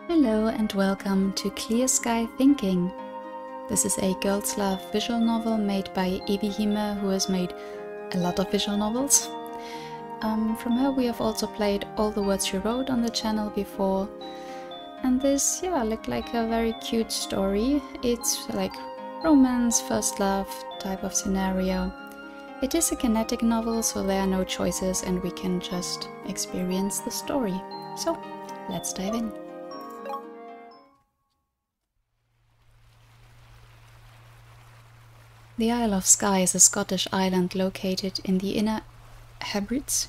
Hello and welcome to Skye Thinking. This is a girls' love visual novel made by Evie Hime, who has made a lot of visual novels. From her we have also played All the Words She Wrote on the channel before. And this, looked like a very cute story. It's like romance, first love type of scenario. It is a kinetic novel, so there are no choices and we can just experience the story. So, let's dive in. The Isle of Skye is a Scottish island located in the Inner Hebrides.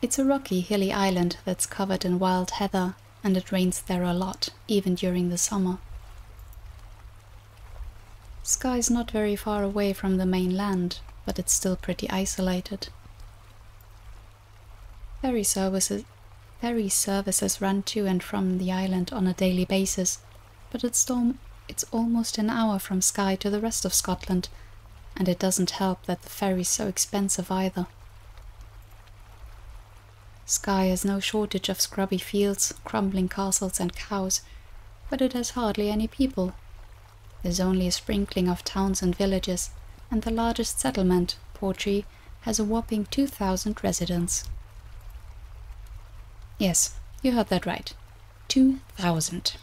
It's a rocky, hilly island that's covered in wild heather, and it rains there a lot, even during the summer. Skye is not very far away from the mainland, but it's still pretty isolated. Ferry services run to and from the island on a daily basis, but it's almost an hour from Skye to the rest of Scotland, and it doesn't help that the ferry's so expensive either. Skye has no shortage of scrubby fields, crumbling castles and cows, but it has hardly any people. There's only a sprinkling of towns and villages, and the largest settlement, Pouting, has a whopping 2,000 residents. Yes, you heard that right. 2,000.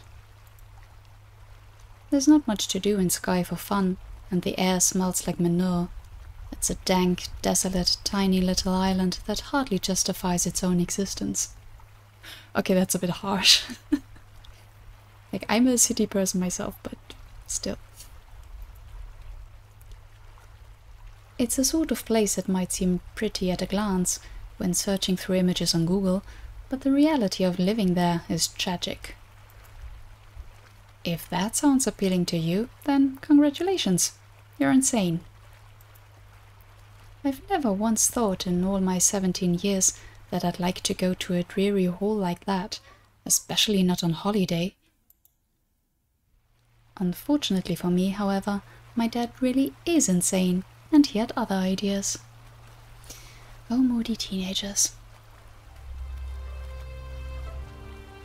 There's not much to do in Skye for fun, and the air smells like manure. It's a dank, desolate, tiny little island that hardly justifies its own existence. Okay, that's a bit harsh. Like, I'm a city person myself, but still. It's a sort of place that might seem pretty at a glance when searching through images on Google, but the reality of living there is tragic. If that sounds appealing to you, then congratulations, you're insane. I've never once thought in all my 17 years that I'd like to go to a dreary hole like that, especially not on holiday. Unfortunately for me, however, my dad really is insane, and he had other ideas. Oh, moody teenagers.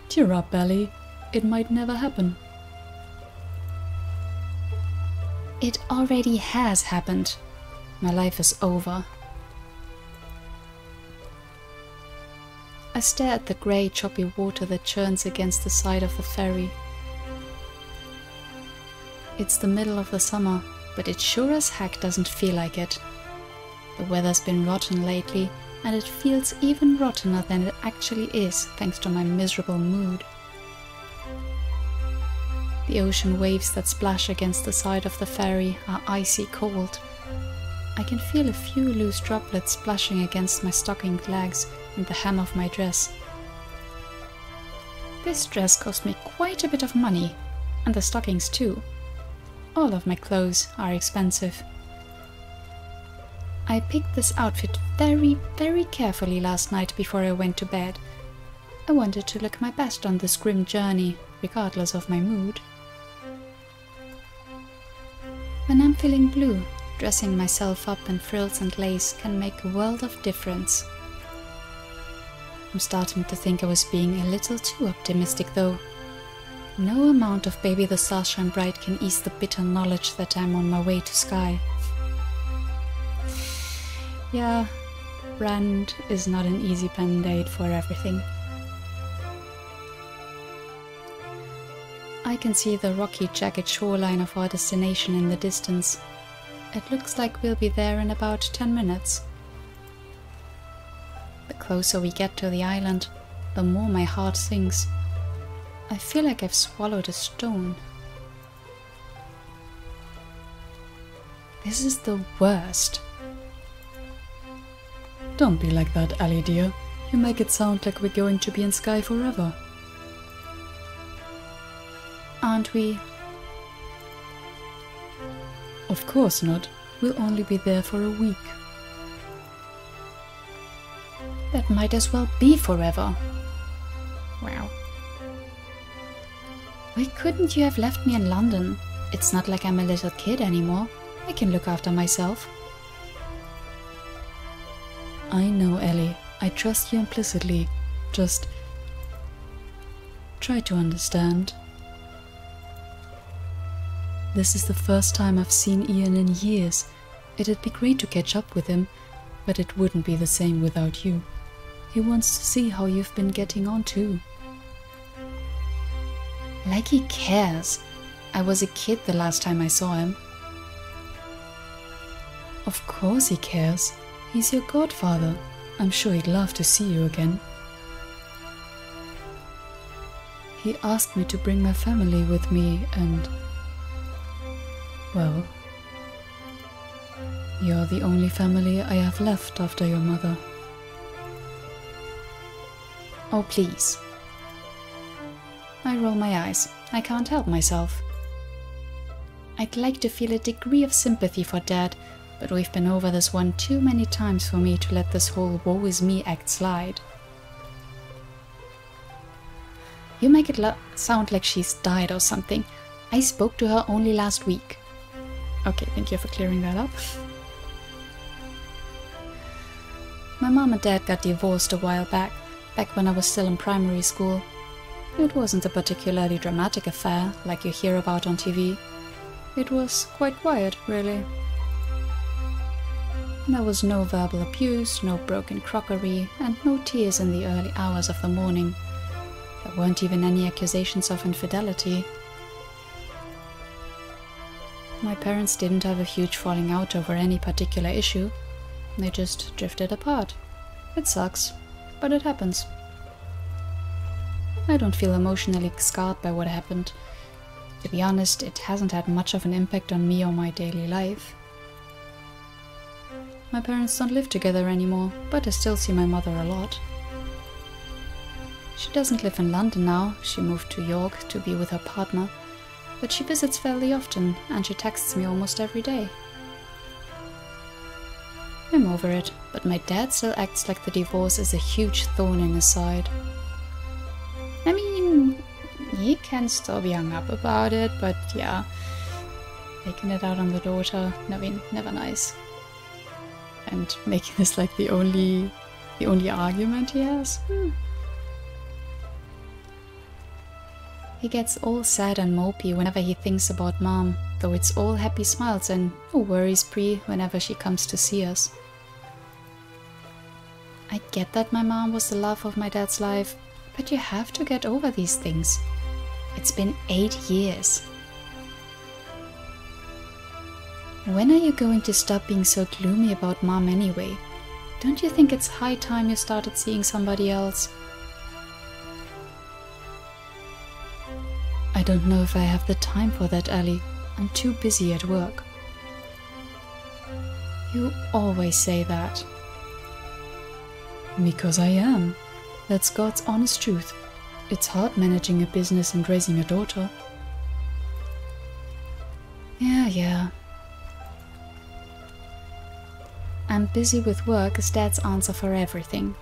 Cheer up, Ellie. It might never happen. It already has happened. My life is over. I stare at the grey, choppy water that churns against the side of the ferry. It's the middle of the summer, but it sure as heck doesn't feel like it. The weather's been rotten lately, and it feels even rottener than it actually is, thanks to my miserable mood. The ocean waves that splash against the side of the ferry are icy cold. I can feel a few loose droplets splashing against my stockinged legs and the hem of my dress. This dress cost me quite a bit of money, and the stockings too. All of my clothes are expensive. I picked this outfit very, very carefully last night before I went to bed. I wanted to look my best on this grim journey, regardless of my mood. When I'm feeling blue, dressing myself up in frills and lace can make a world of difference. I'm starting to think I was being a little too optimistic though. No amount of Baby the Stars Shine Bright can ease the bitter knowledge that I'm on my way to Skye. Yeah, Brand is not an easy band-aid for everything. I can see the rocky, jagged shoreline of our destination in the distance. It looks like we'll be there in about 10 minutes. The closer we get to the island, the more my heart sinks. I feel like I've swallowed a stone. This is the worst. Don't be like that, Ellie dear. You make it sound like we're going to be in Skye forever. Aren't we? Of course not. We'll only be there for a week. That might as well be forever. Wow. Why couldn't you have left me in London? It's not like I'm a little kid anymore. I can look after myself. I know, Ellie. I trust you implicitly. Just Try to understand. This is the first time I've seen Ian in years. It'd be great to catch up with him, but it wouldn't be the same without you. He wants to see how you've been getting on too. Like he cares. I was a kid the last time I saw him. Of course he cares. He's your godfather. I'm sure he'd love to see you again. He asked me to bring my family with me and... well... you're the only family I have left after your mother. Oh, please. I roll my eyes. I can't help myself. I'd like to feel a degree of sympathy for Dad, but we've been over this one too many times for me to let this whole woe is me act slide. You make it sound like she's died or something. I spoke to her only last week. Okay, thank you for clearing that up. My mom and dad got divorced a while back when I was still in primary school. It wasn't a particularly dramatic affair like you hear about on TV. It was quite quiet, really. There was no verbal abuse, no broken crockery, and no tears in the early hours of the morning. There weren't even any accusations of infidelity. My parents didn't have a huge falling out over any particular issue. They just drifted apart. It sucks, but it happens. I don't feel emotionally scarred by what happened. To be honest, it hasn't had much of an impact on me or my daily life. My parents don't live together anymore, but I still see my mother a lot. She doesn't live in London now. She moved to York to be with her partner, but she visits fairly often and she texts me almost every day. I'm over it, but my dad still acts like the divorce is a huge thorn in his side. I mean, he can still be hung up about it, but yeah, taking it out on the daughter, I mean, never nice. And making this like the only argument he has. He gets all sad and mopey whenever he thinks about Mom, though it's all happy smiles and no worries Pri whenever she comes to see us. I get that my mom was the love of my dad's life, but you have to get over these things. It's been 8 years. When are you going to stop being so gloomy about Mom anyway? Don't you think it's high time you started seeing somebody else? I don't know if I have the time for that, Ellie. I'm too busy at work. You always say that. Because I am. That's God's honest truth. It's hard managing a business and raising a daughter. Yeah. I'm busy with work is Dad's answer for everything.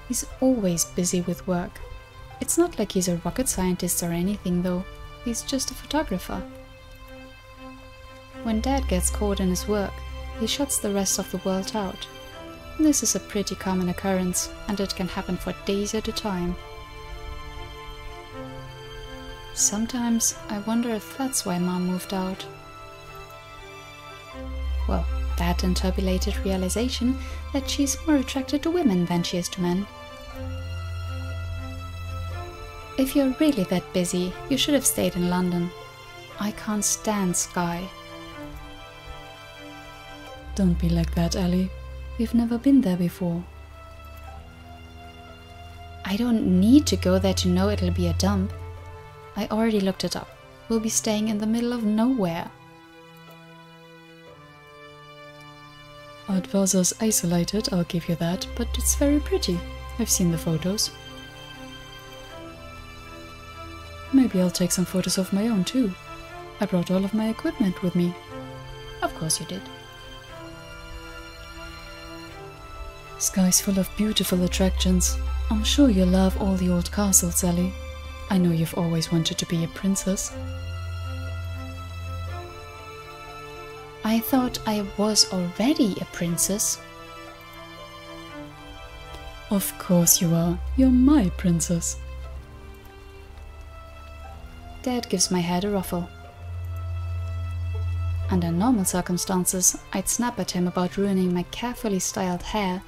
He's always busy with work. It's not like he's a rocket scientist or anything though. He's just a photographer. When Dad gets caught in his work, he shuts the rest of the world out. This is a pretty common occurrence, and it can happen for days at a time. Sometimes I wonder if that's why Mom moved out. Well, that and her belated realization that she's more attracted to women than she is to men. If you're really that busy, you should have stayed in London. I can't stand Skye. Don't be like that, Ellie. We've never been there before. I don't need to go there to know it'll be a dump. I already looked it up. We'll be staying in the middle of nowhere. Ardvasa's isolated, I'll give you that, but it's very pretty. I've seen the photos. Maybe I'll take some photos of my own too. I brought all of my equipment with me. Of course you did. Skye's full of beautiful attractions. I'm sure you love all the old castles, Ellie. I know you've always wanted to be a princess. I thought I was already a princess. Of course you are. You're my princess. Dad gives my head a ruffle. Under normal circumstances, I'd snap at him about ruining my carefully styled hair,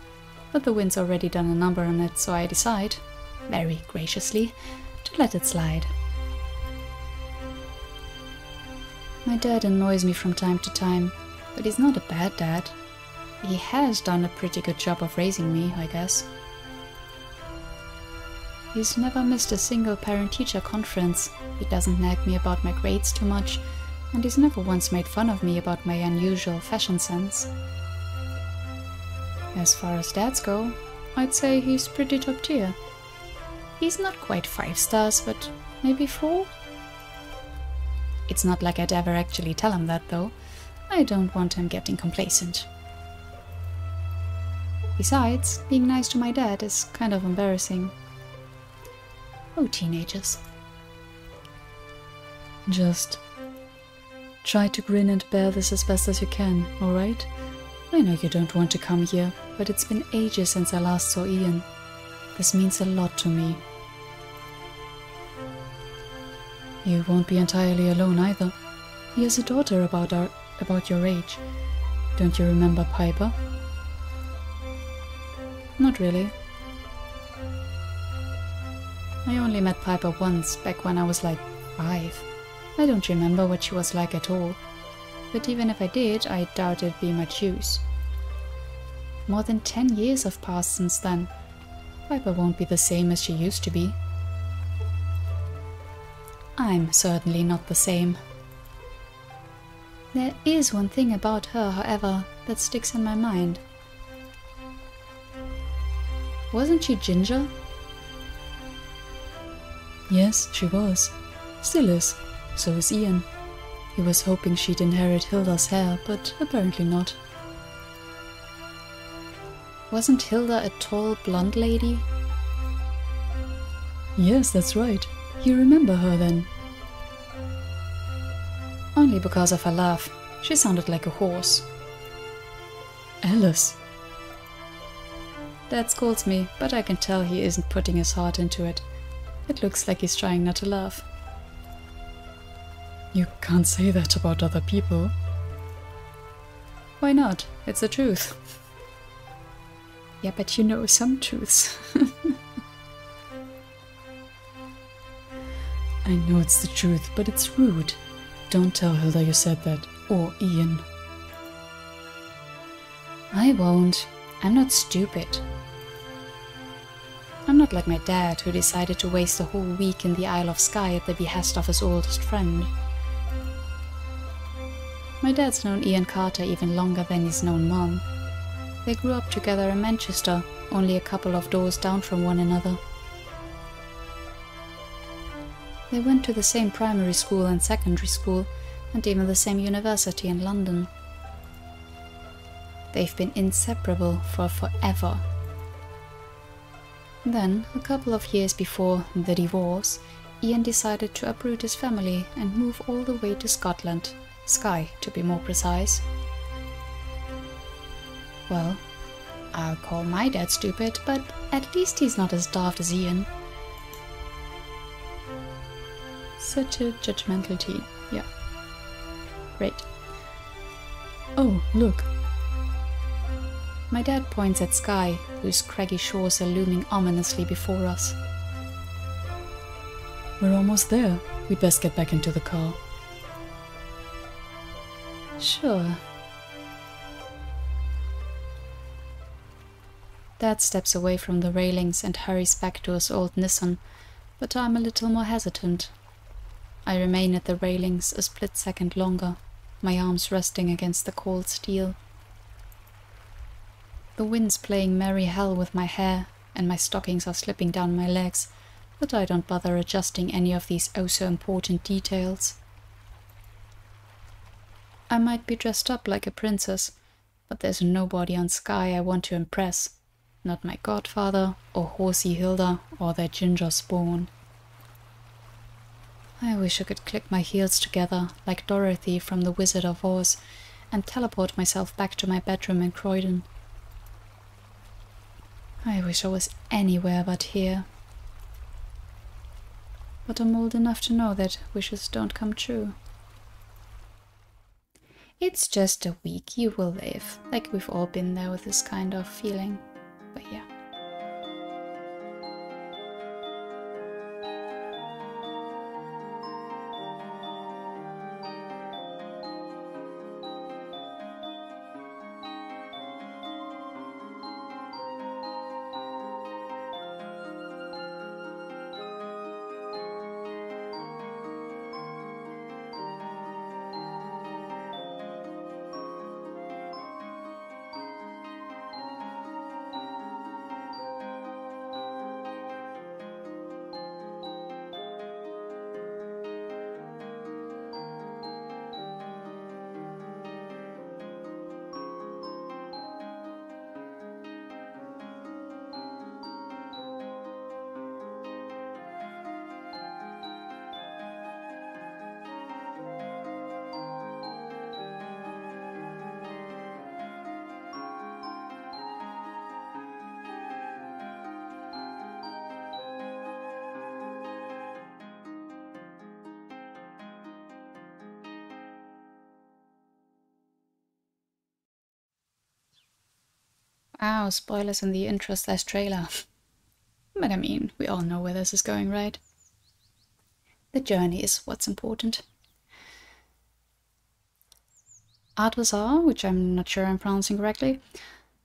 but the wind's already done a number on it, so I decide, very graciously, to let it slide. My dad annoys me from time to time, but he's not a bad dad. He has done a pretty good job of raising me, I guess. He's never missed a single parent-teacher conference, he doesn't nag me about my grades too much, and he's never once made fun of me about my unusual fashion sense. As far as dads go, I'd say he's pretty top tier. He's not quite 5 stars, but maybe 4? It's not like I'd ever actually tell him that, though. I don't want him getting complacent. Besides, being nice to my dad is kind of embarrassing. Oh, teenagers. Just try to grin and bear this as best as you can, alright? I know you don't want to come here, but it's been ages since I last saw Ian. This means a lot to me. You won't be entirely alone either. He has a daughter about your age. Don't you remember Piper? Not really. I only met Piper once, back when I was like 5. I don't remember what she was like at all. But even if I did, I doubt it'd be much use. More than 10 years have passed since then. Piper won't be the same as she used to be. I'm certainly not the same. There is one thing about her, however, that sticks in my mind. Wasn't she ginger? Yes, she was. Still is. So is Ian. He was hoping she'd inherit Hilda's hair, but apparently not. Wasn't Hilda a tall, blonde lady? Yes, that's right. You remember her then? Only because of her laugh. She sounded like a horse. Alice. Dad scolds me, but I can tell he isn't putting his heart into it. It looks like he's trying not to laugh. You can't say that about other people. Why not? It's the truth. Yeah, but you know some truths. I know it's the truth, but it's rude. Don't tell Hilda you said that, or Ian. I won't. I'm not stupid. I'm not like my dad, who decided to waste a whole week in the Isle of Skye at the behest of his oldest friend. My dad's known Ian Carter even longer than he's known Mom. They grew up together in Manchester, only a couple of doors down from one another. They went to the same primary school and secondary school, and even the same university in London. They've been inseparable for forever. Then, a couple of years before the divorce, Ian decided to uproot his family and move all the way to Scotland, Skye to be more precise. Well, I'll call my dad stupid, but at least he's not as daft as Ian. Such a judgmental teen, yeah. Great. Oh, look. My dad points at Skye, whose craggy shores are looming ominously before us. We're almost there. We'd best get back into the car. Sure. Dad steps away from the railings and hurries back to his old Nissan, but I'm a little more hesitant. I remain at the railings a split second longer, my arms resting against the cold steel. The wind's playing merry hell with my hair, and my stockings are slipping down my legs, but I don't bother adjusting any of these oh-so-important details. I might be dressed up like a princess, but there's nobody on Skye I want to impress. Not my godfather, or horsey Hilda, or their ginger spawn. I wish I could click my heels together, like Dorothy from The Wizard of Oz, and teleport myself back to my bedroom in Croydon. I wish I was anywhere but here. but I'm old enough to know that wishes don't come true. It's just a week, you will live. Like, we've all been there with this kind of feeling. But yeah. Wow, spoilers in the intro/trailer. But I mean, we all know where this is going, right? The journey is what's important. Ardvasar, which I'm not sure I'm pronouncing correctly,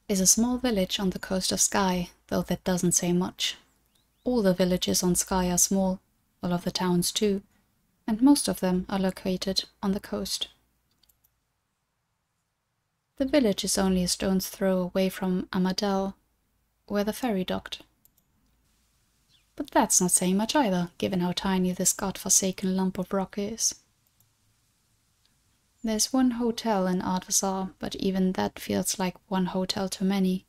is a small village on the coast of Skye, though that doesn't say much. All the villages on Skye are small, all of the towns too, and most of them are located on the coast. The village is only a stone's throw away from Amadel, where the ferry docked. But that's not saying much either, given how tiny this godforsaken lump of rock is. There's one hotel in Ardvasar, but even that feels like one hotel too many.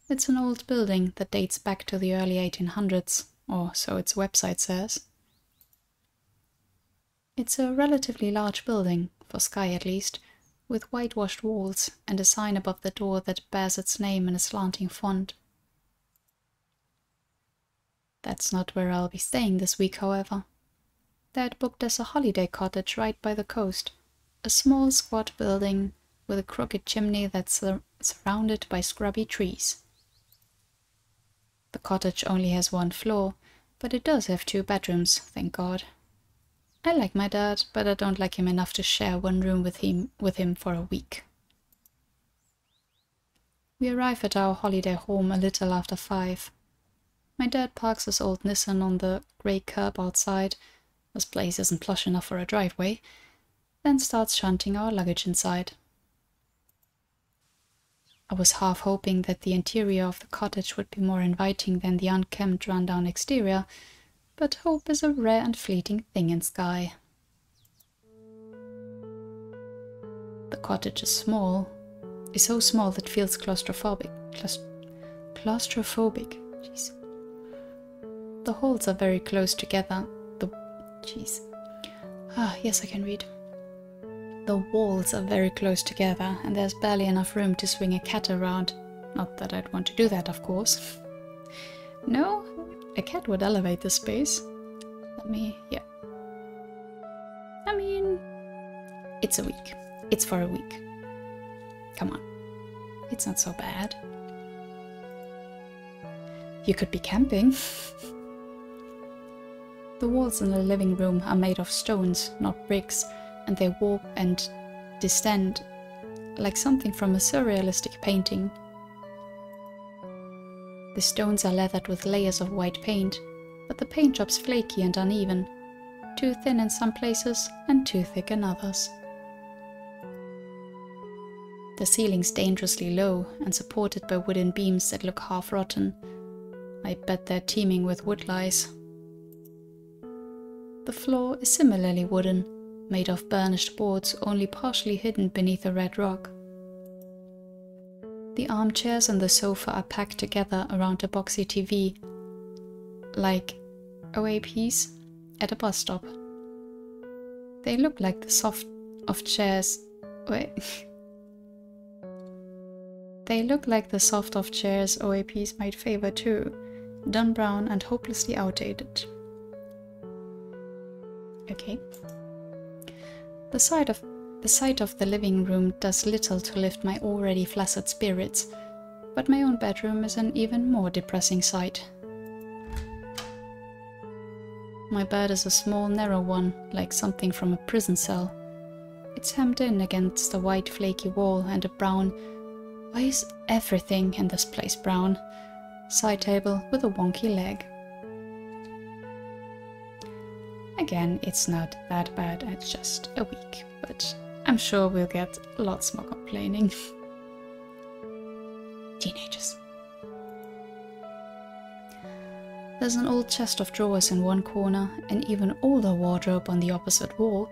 It's an old building that dates back to the early 1800s, or so its website says. It's a relatively large building, for Skye at least, with whitewashed walls and a sign above the door that bears its name in a slanting font. That's not where I'll be staying this week, however. They'd booked as a holiday cottage right by the coast, a small squat building with a crooked chimney that's surrounded by scrubby trees. The cottage only has one floor, but it does have 2 bedrooms, thank God. I like my dad, but I don't like him enough to share one room with him for a week. We arrive at our holiday home a little after 5. My dad parks his old Nissan on the grey curb outside, this place isn't plush enough for a driveway, then starts shunting our luggage inside. I was half hoping that the interior of the cottage would be more inviting than the unkempt, run-down exterior, but hope is a rare and fleeting thing in Skye. The cottage is small, so small that it feels claustrophobic. Claustrophobic. Jeez. The halls are very close together. Yes, I can read. The walls are very close together, and there's barely enough room to swing a cat around. Not that I'd want to do that, of course. No, a cat would elevate the space. Yeah. I mean, it's a week. It's for a week. Come on. It's not so bad. You could be camping. The walls in the living room are made of stones, not bricks, and they warp and distend like something from a surrealistic painting. The stones are leathered with layers of white paint, but the paint job's flaky and uneven, too thin in some places and too thick in others. The ceiling's dangerously low and supported by wooden beams that look half rotten. I bet they're teeming with wood lice. The floor is similarly wooden, made of burnished boards only partially hidden beneath a red rock. The armchairs and the sofa are packed together around a boxy TV, like OAPs at a bus stop. They look like the soft of chairs. They look like the soft of chairs OAPs might favor too, dun brown and hopelessly outdated. Okay. The sight of the living room does little to lift my already flaccid spirits, but my own bedroom is an even more depressing sight. My bed is a small, narrow one, like something from a prison cell. It's hemmed in against a white, flaky wall and a brown— why is everything in this place brown— side table with a wonky leg. Again, it's not that bad, it's just a week, but I'm sure we'll get lots more complaining. Teenagers. There's an old chest of drawers in one corner, an even older wardrobe on the opposite wall,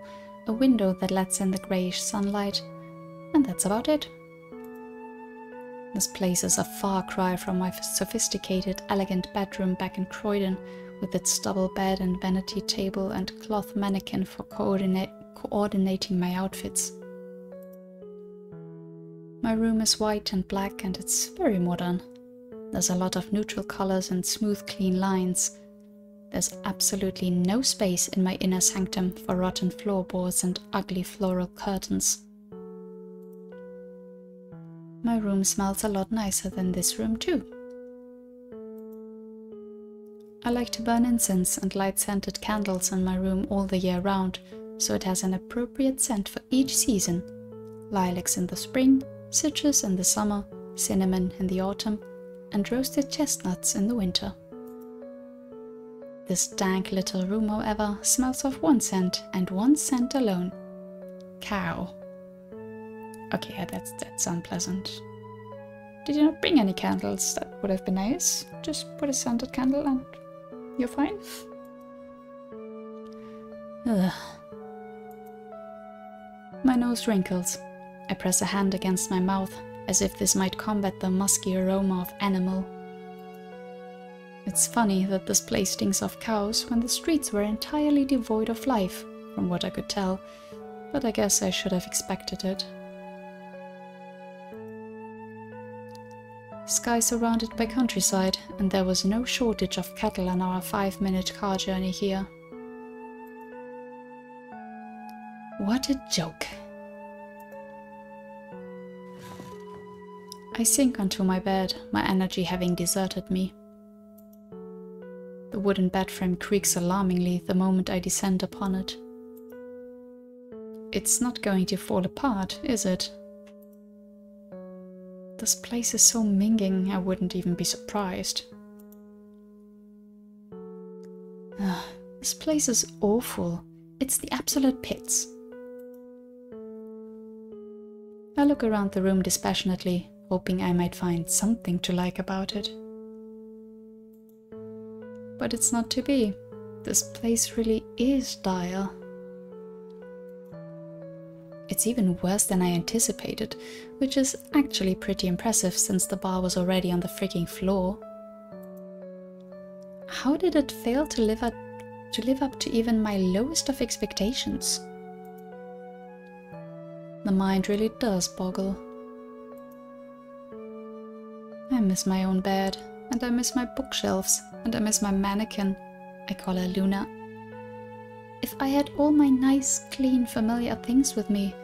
a window that lets in the greyish sunlight, and that's about it. This place is a far cry from my sophisticated, elegant bedroom back in Croydon, with its double bed and vanity table and cloth mannequin for coordinating my outfits. My room is white and black and it's very modern. There's a lot of neutral colors and smooth, clean lines. There's absolutely no space in my inner sanctum for rotten floorboards and ugly floral curtains. My room smells a lot nicer than this room too. I like to burn incense and light scented candles in my room all the year round, so it has an appropriate scent for each season. Lilacs in the spring, citrus in the summer, cinnamon in the autumn, and roasted chestnuts in the winter. This dank little room, however, smells of one scent, and one scent alone. Cow. Okay, that's unpleasant. Did you not bring any candles? That would have been nice. Just put a scented candle and you're fine. Ugh. My nose wrinkles. I press a hand against my mouth, as if this might combat the musky aroma of animal. It's funny that this place stinks of cows when the streets were entirely devoid of life, from what I could tell, but I guess I should have expected it. Skye surrounded by countryside, and there was no shortage of cattle on our 5-minute car journey here. What a joke! I sink onto my bed, my energy having deserted me. The wooden bed frame creaks alarmingly the moment I descend upon it. It's not going to fall apart, is it? This place is so minging, I wouldn't even be surprised. This place is awful. It's the absolute pits. I look around the room dispassionately, hoping I might find something to like about it. But it's not to be. This place really is dire. It's even worse than I anticipated, which is actually pretty impressive since the bar was already on the freaking floor. How did it fail to live up to even my lowest of expectations? The mind really does boggle. I miss my own bed, and I miss my bookshelves, and I miss my mannequin. I call her Luna. If I had all my nice, clean, familiar things with me,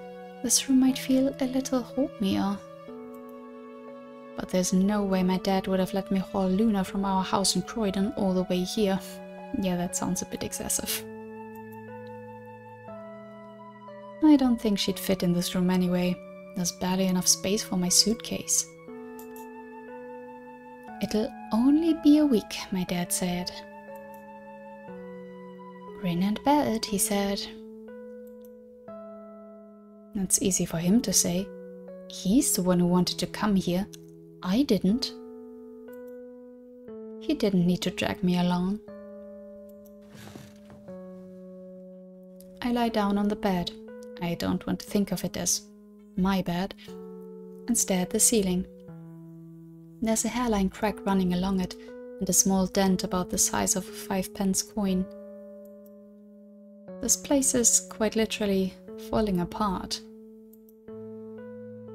this room might feel a little homier. But there's no way my dad would have let me haul Luna from our house in Croydon all the way here. Yeah, that sounds a bit excessive. I don't think she'd fit in this room anyway. There's barely enough space for my suitcase. It'll only be a week, my dad said. Grin and bear it, he said. That's easy for him to say. He's the one who wanted to come here. I didn't. He didn't need to drag me along. I lie down on the bed. I don't want to think of it as my bed, and stare at the ceiling. There's a hairline crack running along it, and a small dent about the size of a 5-pence coin. This place is quite literally falling apart.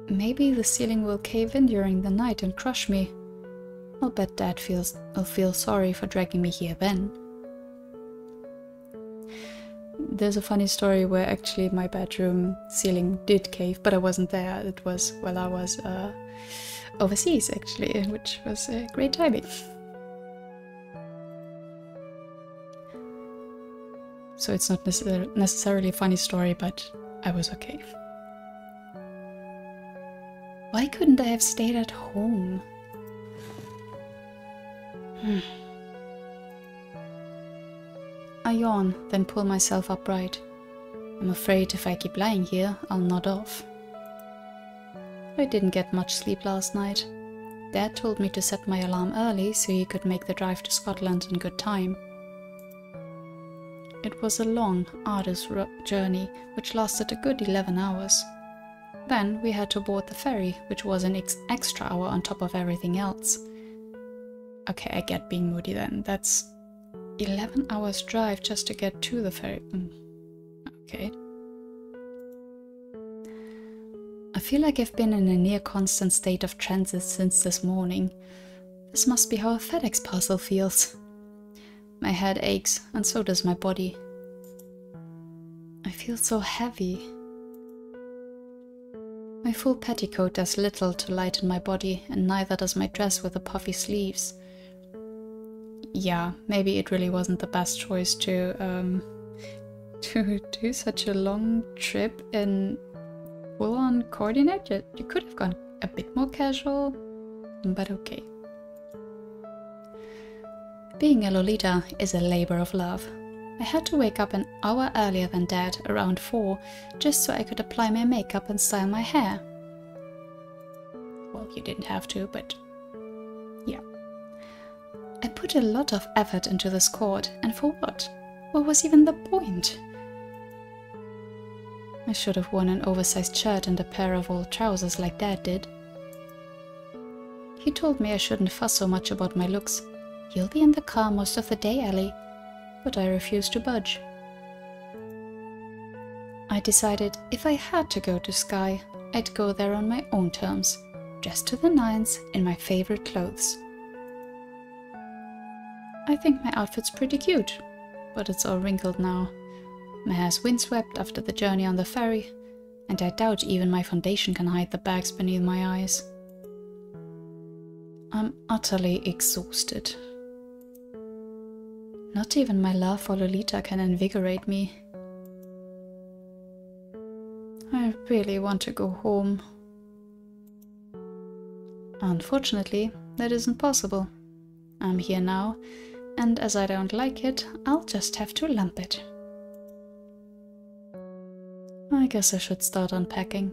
Maybe the ceiling will cave in during the night and crush me. I'll bet Dad will feel sorry for dragging me here then. There's a funny story where actually my bedroom ceiling did cave, but I wasn't there. It was while I was overseas, actually, which was great timing. So it's not necessarily a funny story, but I was okay. Why couldn't I have stayed at home? I yawn, then pull myself upright. I'm afraid if I keep lying here, I'll nod off. I didn't get much sleep last night. Dad told me to set my alarm early so he could make the drive to Scotland in good time. It was a long, arduous journey, which lasted a good 11 hours. Then we had to board the ferry, which was an extra hour on top of everything else. Okay, I get being moody then. That's 11 hours drive just to get to the ferry. Okay. I feel like I've been in a near constant state of transit since this morning. This must be how a FedEx parcel feels. My head aches, and so does my body. I feel so heavy. My full petticoat does little to lighten my body, and neither does my dress with the puffy sleeves. Yeah, maybe it really wasn't the best choice to do such a long trip in full-on coordinate. You could have gone a bit more casual, but okay. Being a Lolita is a labor of love. I had to wake up an hour earlier than Dad, around 4, just so I could apply my makeup and style my hair. Well, you didn't have to, but yeah. I put a lot of effort into this court, and for what? What was even the point? I should have worn an oversized shirt and a pair of old trousers like Dad did. He told me I shouldn't fuss so much about my looks. You'll be in the car most of the day, Ellie. But I refused to budge. I decided if I had to go to Skye, I'd go there on my own terms, dressed to the nines in my favorite clothes. I think my outfit's pretty cute, but it's all wrinkled now. My hair's windswept after the journey on the ferry, and I doubt even my foundation can hide the bags beneath my eyes. I'm utterly exhausted. Not even my love for Lolita can invigorate me. I really want to go home. Unfortunately, that isn't possible. I'm here now, and as I don't like it, I'll just have to lump it. I guess I should start unpacking.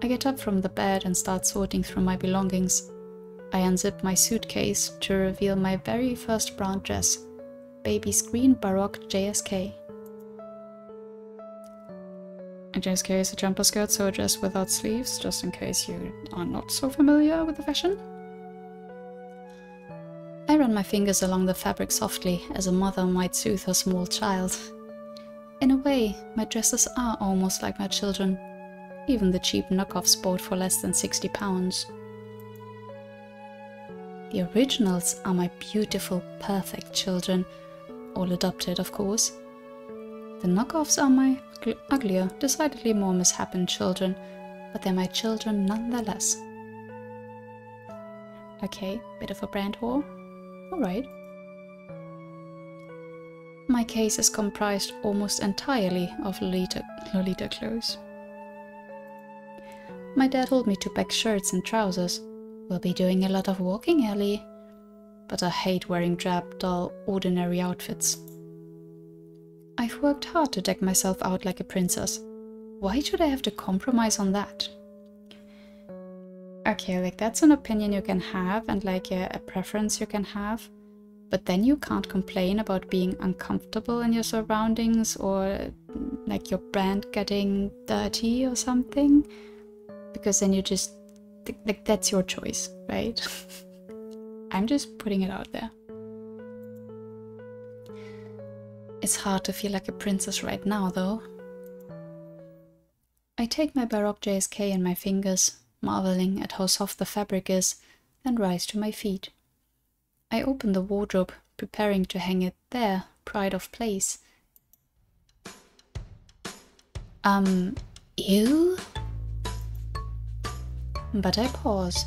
I get up from the bed and start sorting through my belongings. I unzip my suitcase to reveal my very first brown dress, baby's green Baroque JSK. A JSK is a jumper skirt, so a dress without sleeves, just in case you are not so familiar with the fashion. I run my fingers along the fabric softly, as a mother might soothe her small child. In a way, my dresses are almost like my children, even the cheap knockoffs bought for less than £60. The originals are my beautiful, perfect children, all adopted, of course. The knockoffs are my uglier, decidedly more misshapen children, but they're my children nonetheless. Okay, bit of a brand whore. Alright. My case is comprised almost entirely of Lolita clothes. My dad told me to pack shirts and trousers. We'll be doing a lot of walking, Ellie. But I hate wearing drab, dull, ordinary outfits. I've worked hard to deck myself out like a princess. Why should I have to compromise on that? Okay, like that's an opinion you can have and like a preference you can have. But then you can't complain about being uncomfortable in your surroundings or like your brand getting dirty or something. Because then you just, like that's your choice, right? I'm just putting it out there. It's hard to feel like a princess right now, though. I take my Baroque JSK in my fingers, marveling at how soft the fabric is, then rise to my feet. I open the wardrobe, preparing to hang it there, pride of place. Ew? But I pause.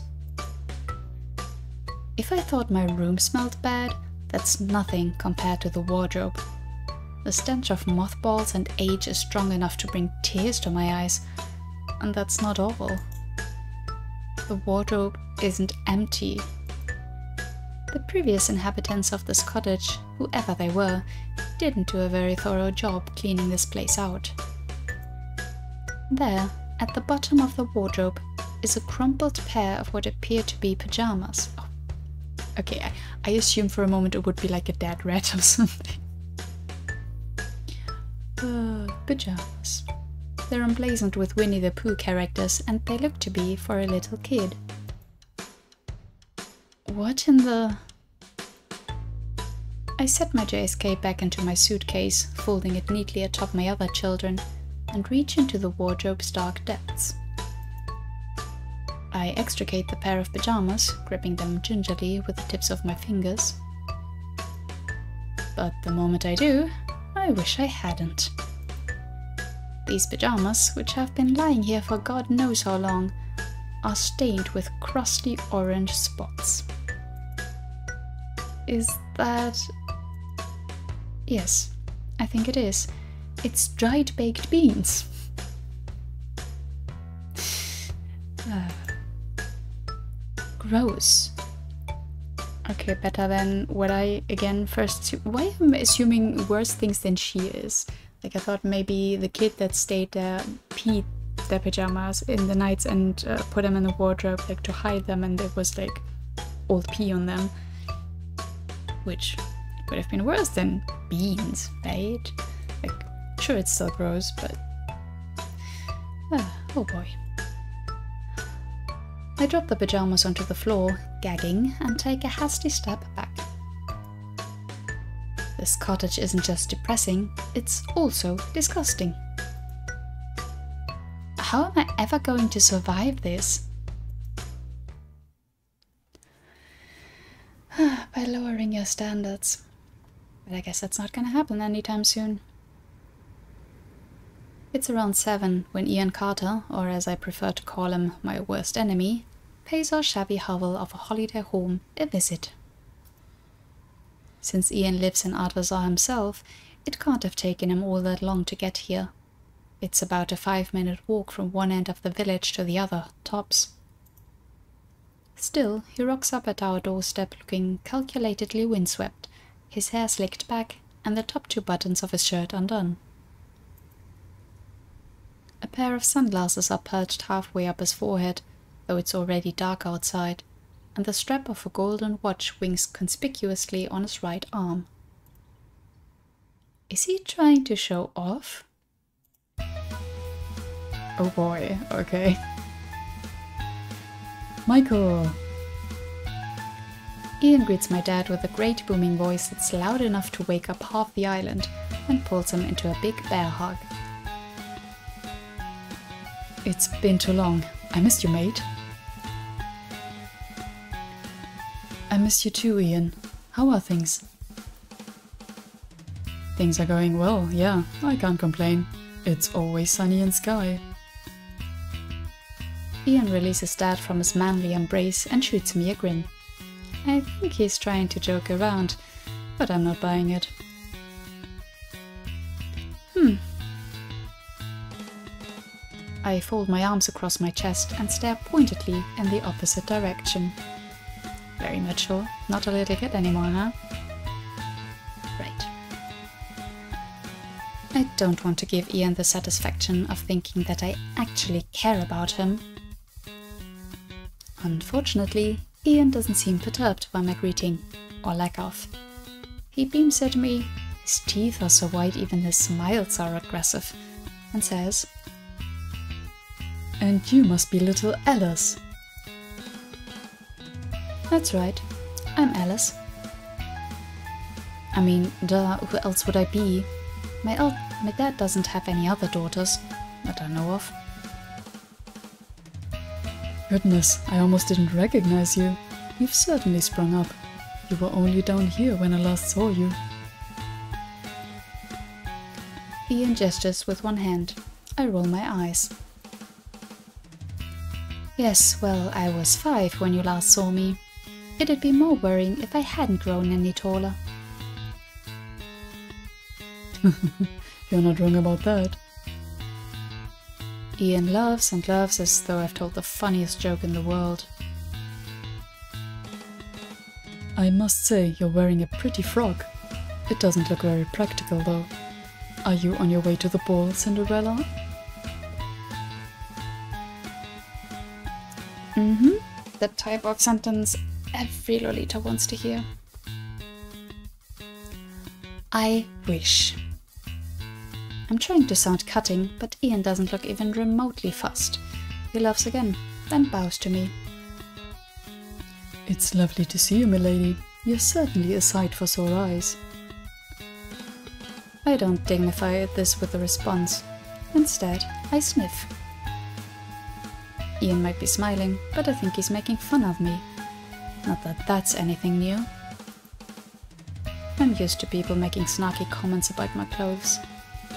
If I thought my room smelled bad, that's nothing compared to the wardrobe. The stench of mothballs and age is strong enough to bring tears to my eyes, and that's not all. The wardrobe isn't empty. The previous inhabitants of this cottage, whoever they were, didn't do a very thorough job cleaning this place out. There, at the bottom of the wardrobe, is a crumpled pair of what appear to be pajamas. Oh. Okay, I assumed for a moment it would be like a dead rat or something. Pajamas. They're emblazoned with Winnie the Pooh characters, and they look to be for a little kid. What in the... I set my JSK back into my suitcase, folding it neatly atop my other children, and reach into the wardrobe's dark depths. I extricate the pair of pajamas, gripping them gingerly with the tips of my fingers. But the moment I do, I wish I hadn't. These pajamas, which have been lying here for God knows how long, are stained with crusty orange spots. Is that... Yes, I think it is. It's dried baked beans. Gross. Okay, better than what I again first... Why am I assuming worse things than she is? Like, I thought maybe the kid that stayed there peed their pajamas in the nights and put them in the wardrobe, like, to hide them, and there was, like, old pee on them. Which would have been worse than beans, right? Like, sure, it's still gross, but... oh boy. I drop the pajamas onto the floor, gagging, and take a hasty step back. This cottage isn't just depressing, it's also disgusting. How am I ever going to survive this? By lowering your standards. But I guess that's not gonna happen anytime soon. It's around 7 when Ian Carter, or as I prefer to call him, my worst enemy, pays our shabby hovel of a holiday home a visit. Since Ian lives in Ardvazar himself, it can't have taken him all that long to get here. It's about a 5-minute walk from one end of the village to the other, tops. Still, he rocks up at our doorstep looking calculatedly windswept, his hair slicked back and the top 2 buttons of his shirt undone. A pair of sunglasses are perched halfway up his forehead, though it's already dark outside, and the strap of a golden watch winks conspicuously on his right arm. Is he trying to show off? Oh boy, okay. Michael! Ian greets my dad with a great booming voice that's loud enough to wake up half the island, and pulls him into a big bear hug. It's been too long. I missed you, mate. I miss you too, Ian. How are things? Things are going well, yeah. I can't complain. It's always sunny in Skye. Ian releases Dad from his manly embrace and shoots me a grin. I think he's trying to joke around, but I'm not buying it. I fold my arms across my chest and stare pointedly in the opposite direction. Very mature, not a little kid anymore, huh? Right. I don't want to give Ian the satisfaction of thinking that I actually care about him. Unfortunately, Ian doesn't seem perturbed by my greeting, or lack of. He beams at me, his teeth are so white even his smiles are aggressive, and says, "And you must be little Alice." That's right, I'm Alice. I mean, duh, who else would I be? My dad doesn't have any other daughters, that I know of. Goodness, I almost didn't recognize you. You've certainly sprung up. You were only down here when I last saw you. Ian gestures with one hand. I roll my eyes. Yes, well, I was 5 when you last saw me. It'd be more worrying if I hadn't grown any taller. You're not wrong about that. Ian laughs and laughs as though I've told the funniest joke in the world. I must say, you're wearing a pretty frock. It doesn't look very practical, though. Are you on your way to the ball, Cinderella? Mm-hmm. That type of sentence every Lolita wants to hear. I wish. I'm trying to sound cutting, but Ian doesn't look even remotely fussed. He laughs again, then bows to me. It's lovely to see you, milady. You're certainly a sight for sore eyes. I don't dignify this with a response. Instead, I sniff. Ian might be smiling, but I think he's making fun of me. Not that that's anything new. I'm used to people making snarky comments about my clothes.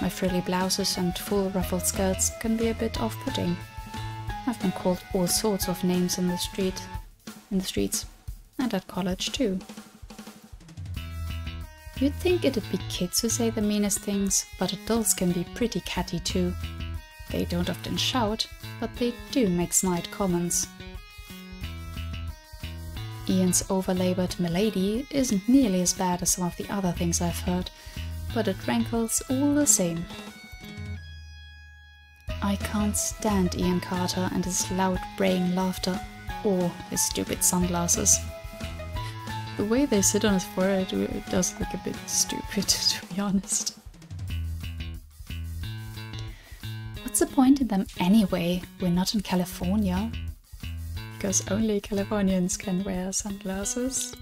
My frilly blouses and full ruffled skirts can be a bit off-putting. I've been called all sorts of names in the streets, and at college too. You'd think it'd be kids who say the meanest things, but adults can be pretty catty too. They don't often shout, but they do make snide comments. Ian's overlaboured milady isn't nearly as bad as some of the other things I've heard, but it rankles all the same. I can't stand Ian Carter and his loud braying laughter, or his stupid sunglasses. The way they sit on his forehead it does look a bit stupid, to be honest. What's the point in them anyway? We're not in California. Because only Californians can wear sunglasses.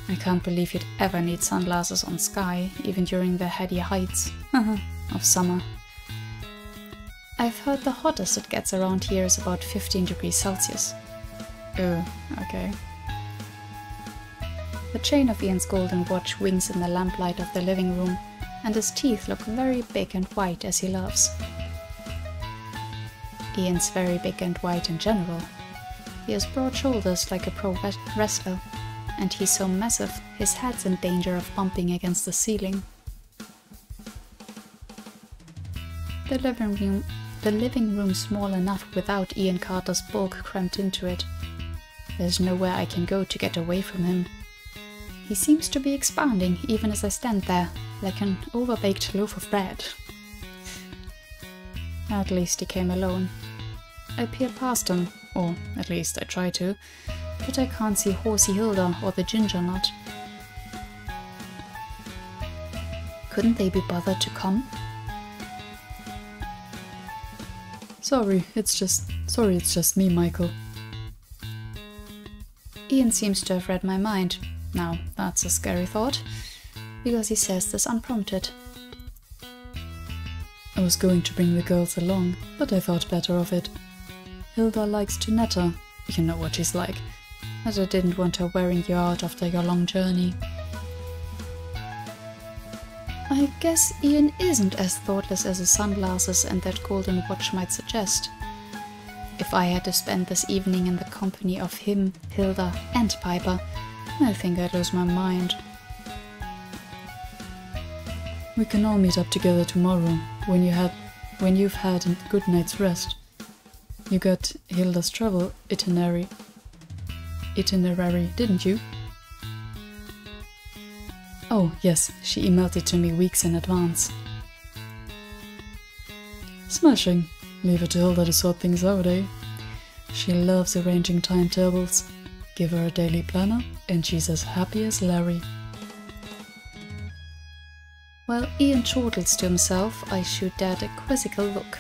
I can't believe you'd ever need sunglasses on Skye, even during the heady heights of summer. I've heard the hottest it gets around here is about 15 degrees Celsius. Oh, okay. The chain of Ian's golden watch winks in the lamplight of the living room, and his teeth look very big and white as he laughs. Ian's very big and white in general. He has broad shoulders like a pro wrestler, and he's so massive his head's in danger of bumping against the ceiling. The living room's small enough without Ian Carter's bulk cramped into it. There's nowhere I can go to get away from him. He seems to be expanding even as I stand there, like an overbaked loaf of bread. At least he came alone. I peer past him, or at least I try to, but I can't see Horsey Hilda or the Ginger Nut. Couldn't they be bothered to come? Sorry, it's just me, Michael. Ian seems to have read my mind. Now, that's a scary thought, because he says this unprompted. I was going to bring the girls along, but I thought better of it. Hilda likes to natter, you know what she's like, and I didn't want her wearing you out after your long journey. I guess Ian isn't as thoughtless as his sunglasses and that golden watch might suggest. If I had to spend this evening in the company of him, Hilda and Piper, I think I'd lose my mind. We can all meet up together tomorrow, when you've had a good night's rest. You got Hilda's travel itinerary, didn't you? Oh, yes, she emailed it to me weeks in advance. Smashing. Leave it to Hilda to sort things out, eh? She loves arranging timetables. Give her a daily planner, and she's as happy as Larry. While Ian chortles to himself, I shoot Dad a quizzical look.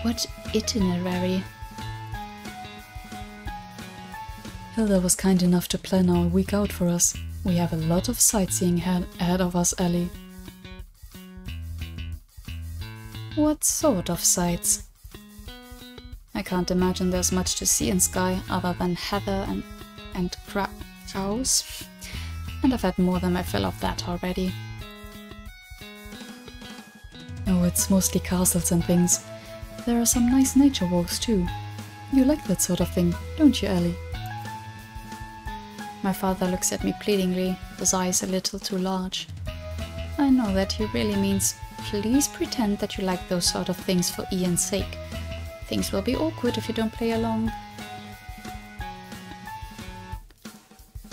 What itinerary? Hilda was kind enough to plan our week out for us. We have a lot of sightseeing ahead of us, Ellie. What sort of sights? I can't imagine there's much to see in Skye other than heather and cows. And I've had more than my fill of that already. Oh, it's mostly castles and things. There are some nice nature walks too. You like that sort of thing, don't you, Ellie? My father looks at me pleadingly, his eyes a little too large. I know that he really means, please pretend that you like those sort of things for Ian's sake. Things will be awkward if you don't play along.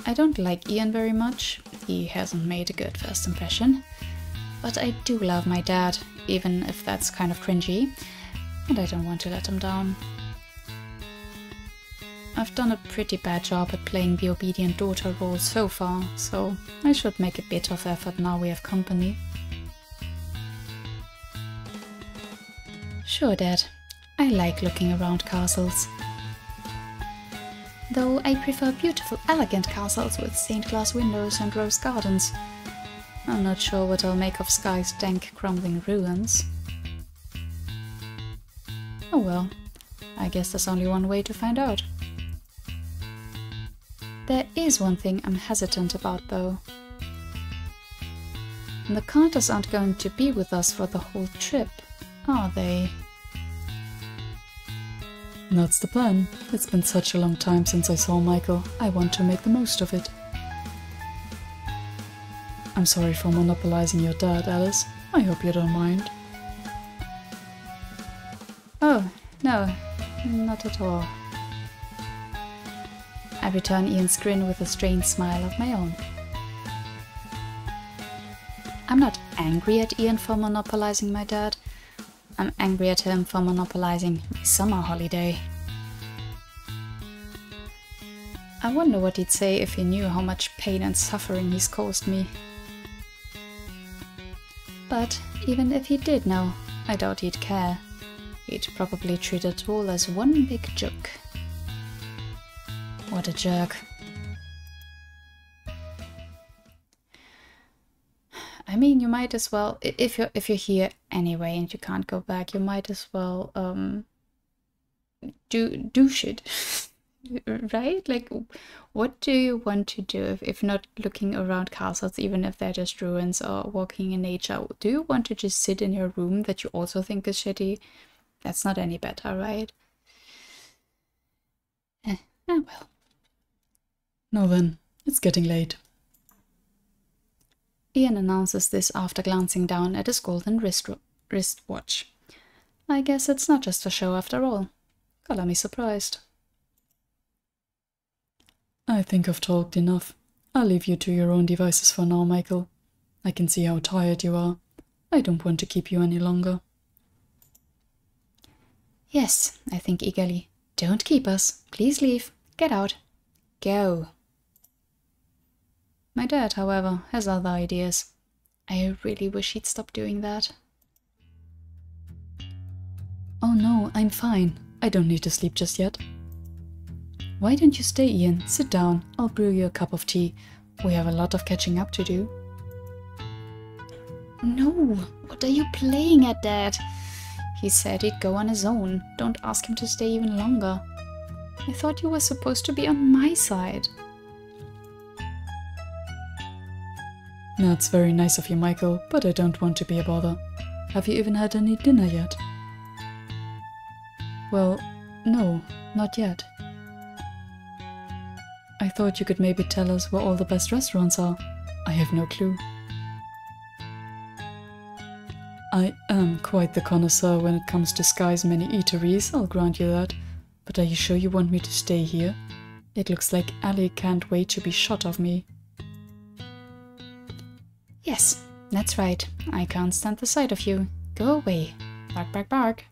I don't like Ian very much. He hasn't made a good first impression. But I do love my dad, even if that's kind of cringy, and I don't want to let him down. I've done a pretty bad job at playing the obedient daughter role so far, so I should make a bit of effort now we have company. Sure, Dad. I like looking around castles. Though I prefer beautiful, elegant castles with stained glass windows and rose gardens. I'm not sure what I'll make of Skye's dank, crumbling ruins. Oh well, I guess there's only one way to find out. There is one thing I'm hesitant about though. The Carters aren't going to be with us for the whole trip, are they? That's the plan. It's been such a long time since I saw Michael. I want to make the most of it. I'm sorry for monopolizing your dad, Alice. I hope you don't mind. Oh, no, not at all. I return Ian's grin with a strange smile of my own. I'm not angry at Ian for monopolizing my dad. I'm angry at him for monopolizing my summer holiday. I wonder what he'd say if he knew how much pain and suffering he's caused me. But even if he did know, I doubt he'd care. He'd probably treat it all as one big joke. What a jerk. I mean, you might as well, if you're here anyway and you can't go back, you might as well do shit. Right? Like, what do you want to do if not looking around castles, even if they're just ruins, or walking in nature? Do you want to just sit in your room that you also think is shitty? That's not any better, right? Well. Now then, it's getting late. Ian announces this after glancing down at his golden wristwatch. I guess it's not just a show after all. Color me surprised. I think I've talked enough. I'll leave you to your own devices for now, Michael. I can see how tired you are. I don't want to keep you any longer. Yes, I think eagerly. Don't keep us. Please leave. Get out. Go. My dad, however, has other ideas. I really wish he'd stop doing that. Oh no, I'm fine. I don't need to sleep just yet. Why don't you stay, Ian? Sit down. I'll brew you a cup of tea. We have a lot of catching up to do. No, what are you playing at, Dad? He said he'd go on his own. Don't ask him to stay even longer. I thought you were supposed to be on my side. That's very nice of you, Michael, but I don't want to be a bother. Have you even had any dinner yet? Well, no, not yet. I thought you could maybe tell us where all the best restaurants are. I have no clue. I am quite the connoisseur when it comes to Skye's many eateries, I'll grant you that. But are you sure you want me to stay here? It looks like Ellie can't wait to be shot of me. Yes, that's right. I can't stand the sight of you. Go away. Bark, bark, bark.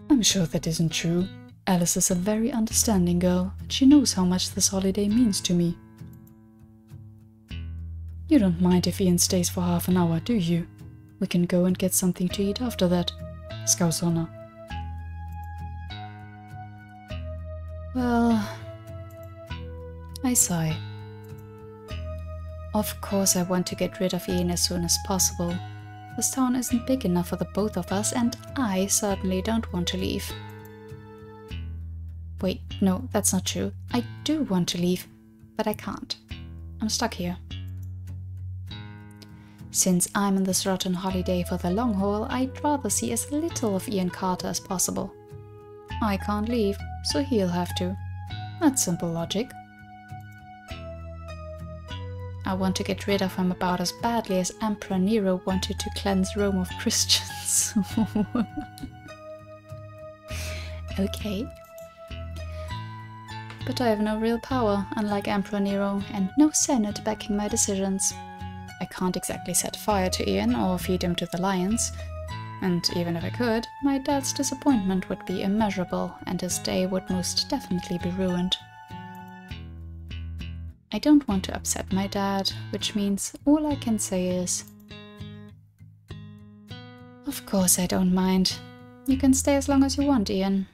I'm sure that isn't true. Alice is a very understanding girl, and she knows how much this holiday means to me. You don't mind if Ian stays for half an hour, do you? We can go and get something to eat after that. Skye's honor. Well, I sigh. Of course I want to get rid of Ian as soon as possible, This town isn't big enough for the both of us, and I certainly don't want to leave. Wait, no, that's not true. I do want to leave, but I can't. I'm stuck here. Since I'm on this rotten holiday for the long haul, I'd rather see as little of Ian Carter as possible. I can't leave, so he'll have to. That's simple logic. I want to get rid of him about as badly as Emperor Nero wanted to cleanse Rome of Christians. Okay. But I have no real power, unlike Emperor Nero, and no senate backing my decisions. I can't exactly set fire to Ian or feed him to the lions. And even if I could, my dad's disappointment would be immeasurable, and his day would most definitely be ruined. I don't want to upset my dad, which means all I can say is... Of course I don't mind. You can stay as long as you want, Ian.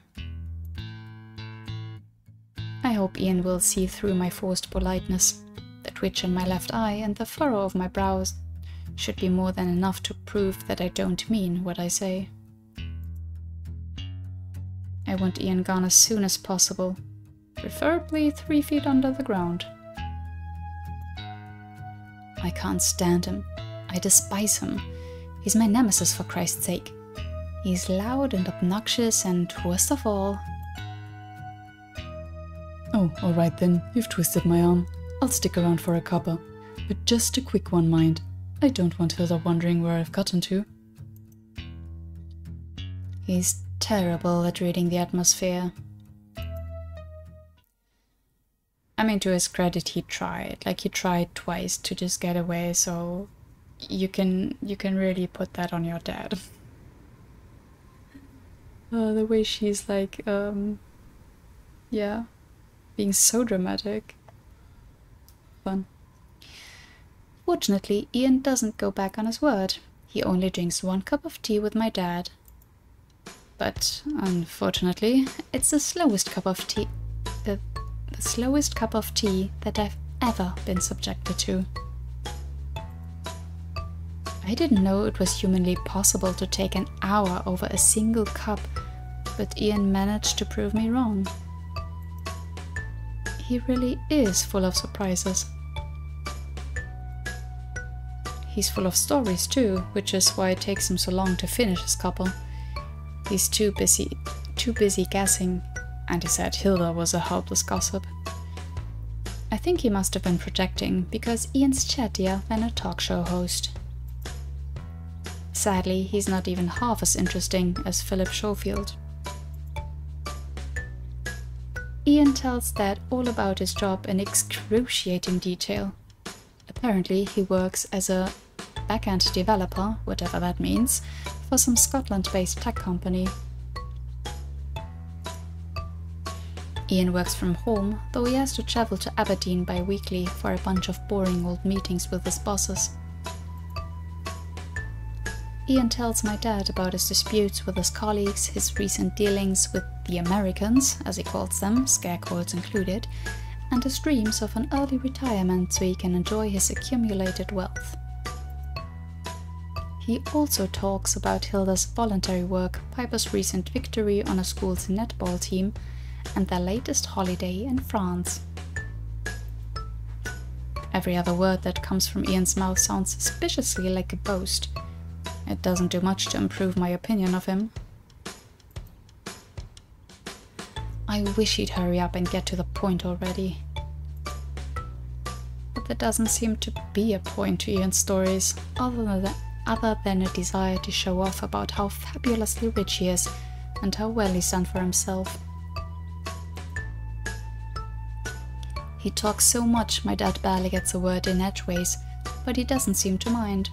I hope Ian will see through my forced politeness. The twitch in my left eye and the furrow of my brows should be more than enough to prove that I don't mean what I say. I want Ian gone as soon as possible, preferably 3 feet under the ground. I can't stand him. I despise him. He's my nemesis, for Christ's sake. He's loud and obnoxious and, worst of all... Oh, alright then, you've twisted my arm. I'll stick around for a cuppa. But just a quick one, mind. I don't want Hilda wondering where I've gotten to. He's terrible at reading the atmosphere. I mean, to his credit, he tried. Like, he tried twice to just get away, so you can really put that on your dad. The way she's like, yeah, being so dramatic. Fun. Fortunately, Ian doesn't go back on his word. He only drinks 1 cup of tea with my dad. But, unfortunately, it's the slowest cup of tea... The slowest cup of tea that I've ever been subjected to. I didn't know it was humanly possible to take an hour over a single cup, but Ian managed to prove me wrong. He really is full of surprises. He's full of stories too, which is why it takes him so long to finish his couple. He's too busy guessing, and he said Hilda was a helpless gossip. I think he must have been projecting, because Ian's chattier than a talk show host. Sadly, he's not even half as interesting as Philip Schofield. Ian tells Dad all about his job in excruciating detail. Apparently, he works as a back-end developer, whatever that means, for some Scotland-based tech company. Ian works from home, though he has to travel to Aberdeen bi-weekly for a bunch of boring old meetings with his bosses. Ian tells my dad about his disputes with his colleagues, his recent dealings with the Americans, as he calls them, scare quotes included, and his dreams of an early retirement so he can enjoy his accumulated wealth. He also talks about Hilda's voluntary work, Piper's recent victory on a school's netball team, and their latest holiday in France. Every other word that comes from Ian's mouth sounds suspiciously like a boast. It doesn't do much to improve my opinion of him. I wish he'd hurry up and get to the point already. But there doesn't seem to be a point to Ian's stories, other than a desire to show off about how fabulously rich he is and how well he's done for himself. He talks so much my dad barely gets a word in edgeways, but he doesn't seem to mind.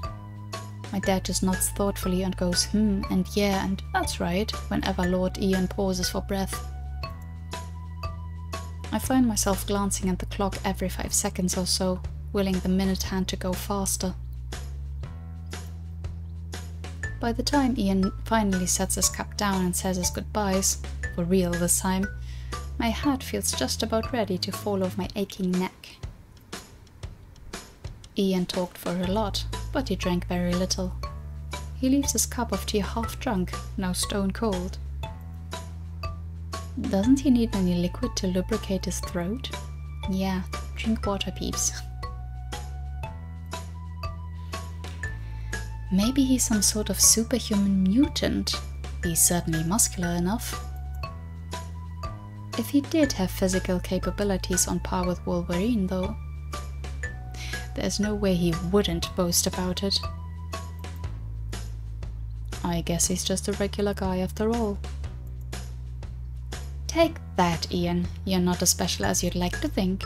My dad just nods thoughtfully and goes and yeah and that's right whenever Lord Ian pauses for breath. I find myself glancing at the clock every 5 seconds or so, willing the minute hand to go faster. By the time Ian finally sets his cup down and says his goodbyes, for real this time, my head feels just about ready to fall off my aching neck. Ian talked for a lot, but he drank very little. He leaves his cup of tea half drunk, now stone cold. Doesn't he need any liquid to lubricate his throat? Yeah, drink water, peeps. Maybe he's some sort of superhuman mutant. He's certainly muscular enough. If he did have physical capabilities on par with Wolverine, though, there's no way he wouldn't boast about it. I guess he's just a regular guy after all. Take that, Ian. You're not as special as you'd like to think.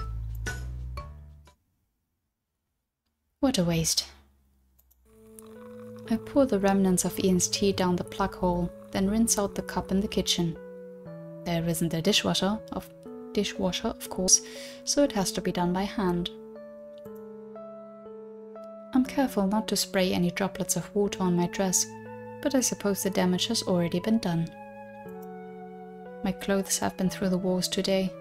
What a waste. I pour the remnants of Ian's tea down the plug hole, then rinse out the cup in the kitchen. There isn't a dishwasher, of course, so it has to be done by hand. I'm careful not to spray any droplets of water on my dress, but I suppose the damage has already been done. My clothes have been through the wars today.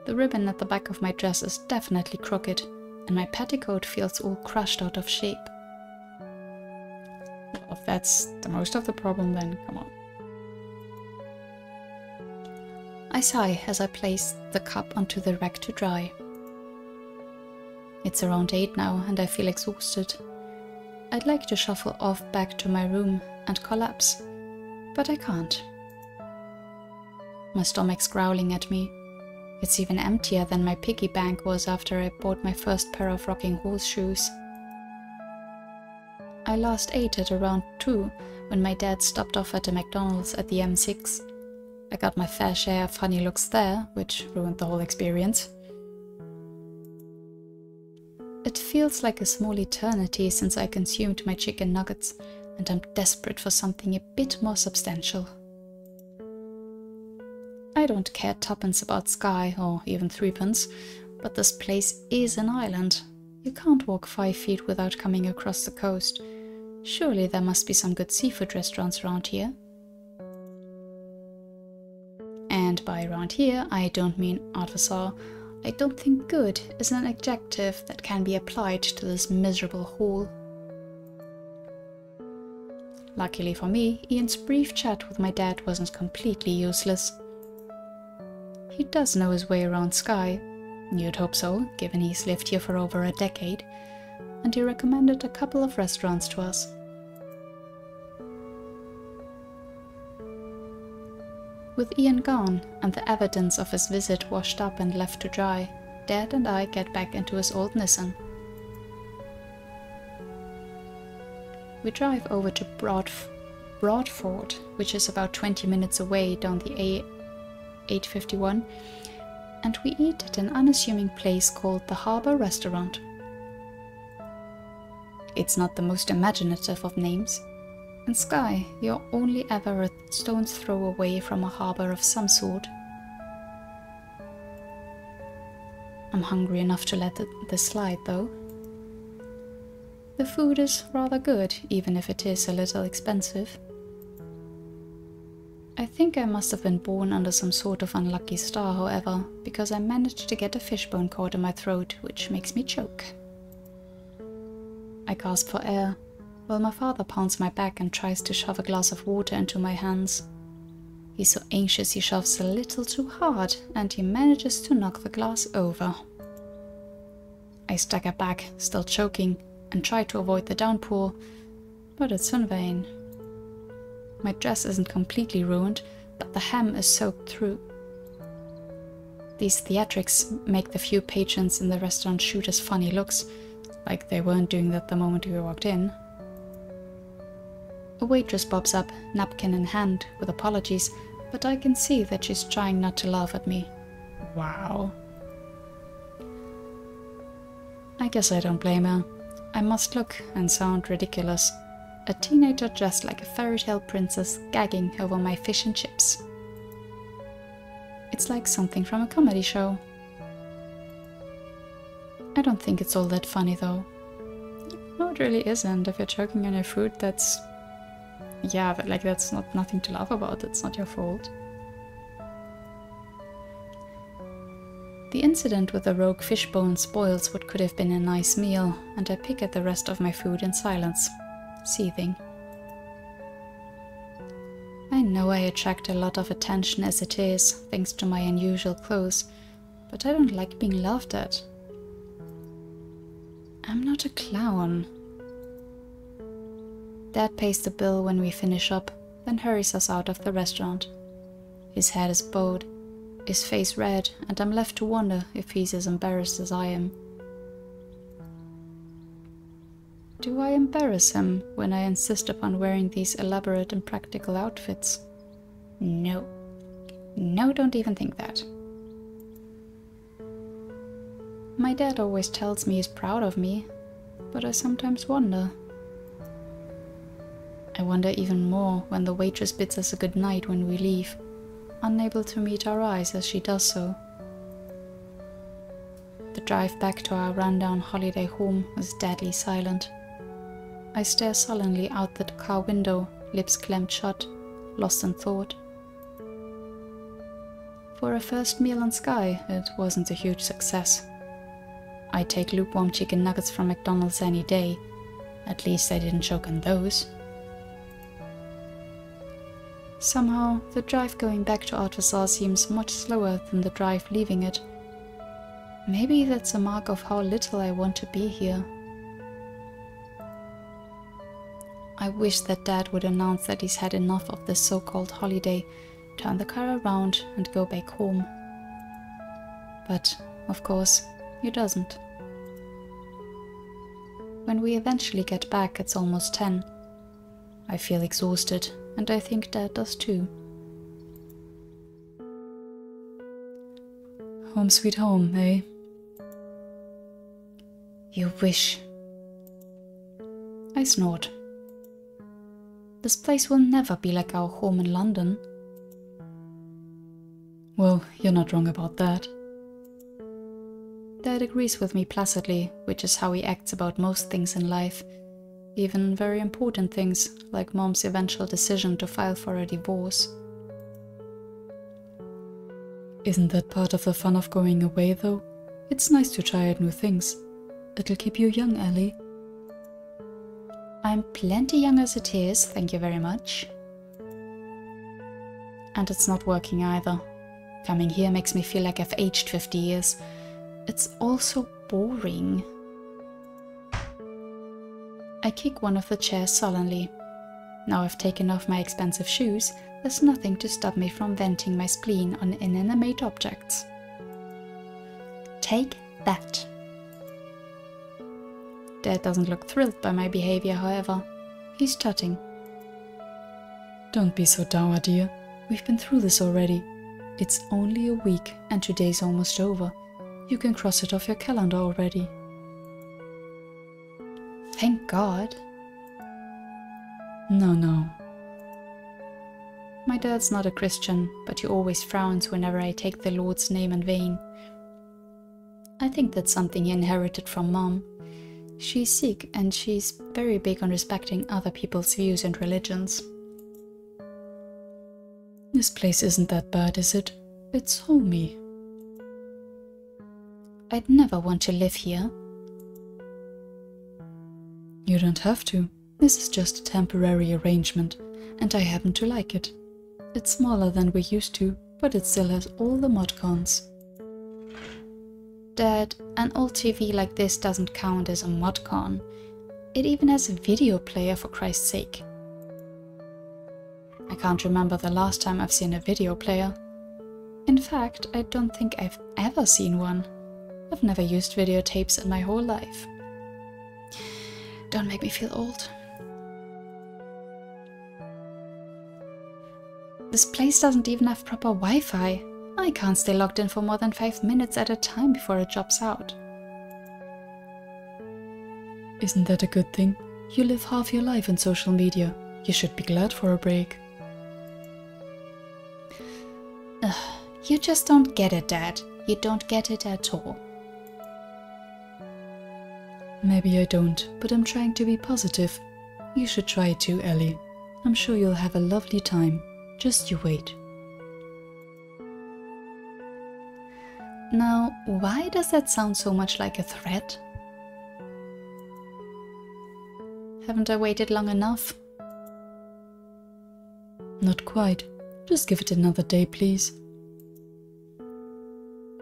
The ribbon at the back of my dress is definitely crooked, and my petticoat feels all crushed out of shape. Well, if that's the most of the problem, then come on. I sigh as I place the cup onto the rack to dry. It's around 8 now and I feel exhausted. I'd like to shuffle off back to my room and collapse, but I can't. My stomach's growling at me. It's even emptier than my piggy bank was after I bought my first pair of rocking horseshoes. I last ate at around 2 when my dad stopped off at a McDonald's at the M6. I got my fair share of funny looks there, which ruined the whole experience. It feels like a small eternity since I consumed my chicken nuggets, and I'm desperate for something a bit more substantial. I don't care tuppence about Skye, or even threepence, but this place is an island. You can't walk 5 feet without coming across the coast. Surely there must be some good seafood restaurants around here. And by around here, I don't mean Artvassar. I don't think good is an adjective that can be applied to this miserable hole. Luckily for me, Ian's brief chat with my dad wasn't completely useless. He does know his way around Skye. You'd hope so, given he's lived here for over a decade, and he recommended a couple of restaurants to us. With Ian gone, and the evidence of his visit washed up and left to dry, Dad and I get back into his old Nissan. We drive over to Broadford, which is about 20 minutes away down the A851, and we eat at an unassuming place called the Harbour Restaurant. It's not the most imaginative of names. In Skye, you're only ever a stone's throw away from a harbour of some sort. I'm hungry enough to let this slide, though. The food is rather good, even if it is a little expensive. I think I must have been born under some sort of unlucky star, however, because I managed to get a fishbone caught in my throat, which makes me choke. I gasp for air, while my father pounds my back and tries to shove a glass of water into my hands. He's so anxious he shoves a little too hard, and he manages to knock the glass over. I stagger back, still choking, and try to avoid the downpour, but it's in vain. My dress isn't completely ruined, but the hem is soaked through. These theatrics make the few patrons in the restaurant shoot us funny looks, like they weren't doing that the moment we walked in. A waitress bobs up, napkin in hand, with apologies, but I can see that she's trying not to laugh at me. Wow. I guess I don't blame her. I must look and sound ridiculous. A teenager dressed like a fairy tale princess gagging over my fish and chips. It's like something from a comedy show. I don't think it's all that funny though. No, it really isn't. If you're choking on your food, that's... yeah, but like that's nothing to laugh about. It's not your fault. The incident with the rogue fishbone spoils what could have been a nice meal, and I pick at the rest of my food in silence, seething. I attract a lot of attention as it is, thanks to my unusual clothes, but I don't like being laughed at. I'm not a clown. Dad pays the bill when we finish up, then hurries us out of the restaurant. His head is bowed, his face red, and I'm left to wonder if he's as embarrassed as I am. Do I embarrass him when I insist upon wearing these elaborate and practical outfits? No. No, don't even think that. My dad always tells me he's proud of me, but I sometimes wonder. I wonder even more when the waitress bids us a good night when we leave, unable to meet our eyes as she does so. The drive back to our rundown holiday home was deadly silent. I stare sullenly out the car window, lips clamped shut, lost in thought. For a first meal on Skye, it wasn't a huge success. I'd take lukewarm chicken nuggets from McDonald's any day. At least I didn't choke on those. Somehow, the drive going back to Artesar seems much slower than the drive leaving it. Maybe that's a mark of how little I want to be here. I wish that Dad would announce that he's had enough of this so-called holiday, turn the car around and go back home. But, of course, he doesn't. When we eventually get back, it's almost 10. I feel exhausted, and I think Dad does too. Home sweet home, eh? You wish. I snort. This place will never be like our home in London. Well, you're not wrong about that. Dad agrees with me placidly, which is how he acts about most things in life. Even very important things, like Mom's eventual decision to file for a divorce. Isn't that part of the fun of going away, though? It's nice to try out new things. It'll keep you young, Ellie. I'm plenty young as it is, thank you very much. And it's not working either. Coming here makes me feel like I've aged 50 years. It's all so boring. I kick one of the chairs sullenly. Now I've taken off my expensive shoes, there's nothing to stop me from venting my spleen on inanimate objects. Take that. Dad doesn't look thrilled by my behavior, however. He's tutting. Don't be so dour, dear. We've been through this already. It's only a week, and today's almost over. You can cross it off your calendar already. Thank God. No. My dad's not a Christian, but he always frowns whenever I take the Lord's name in vain. I think that's something he inherited from Mom. She's Sikh, and she's very big on respecting other people's views and religions. This place isn't that bad, is it? It's homey. I'd never want to live here. You don't have to. This is just a temporary arrangement, and I happen to like it. It's smaller than we're used to, but it still has all the mod cons. Dad, an old TV like this doesn't count as a mod con. It even has a video player, for Christ's sake. I can't remember the last time I've seen a video player. In fact, I don't think I've ever seen one. I've never used videotapes in my whole life. Don't make me feel old. This place doesn't even have proper Wi-Fi. I can't stay logged in for more than 5 minutes at a time before it drops out. Isn't that a good thing? You live half your life in social media. You should be glad for a break. You just don't get it, Dad. You don't get it at all. Maybe I don't, but I'm trying to be positive. You should try it too, Ellie. I'm sure you'll have a lovely time. Just you wait. Now, why does that sound so much like a threat? Haven't I waited long enough? Not quite. Just give it another day, please.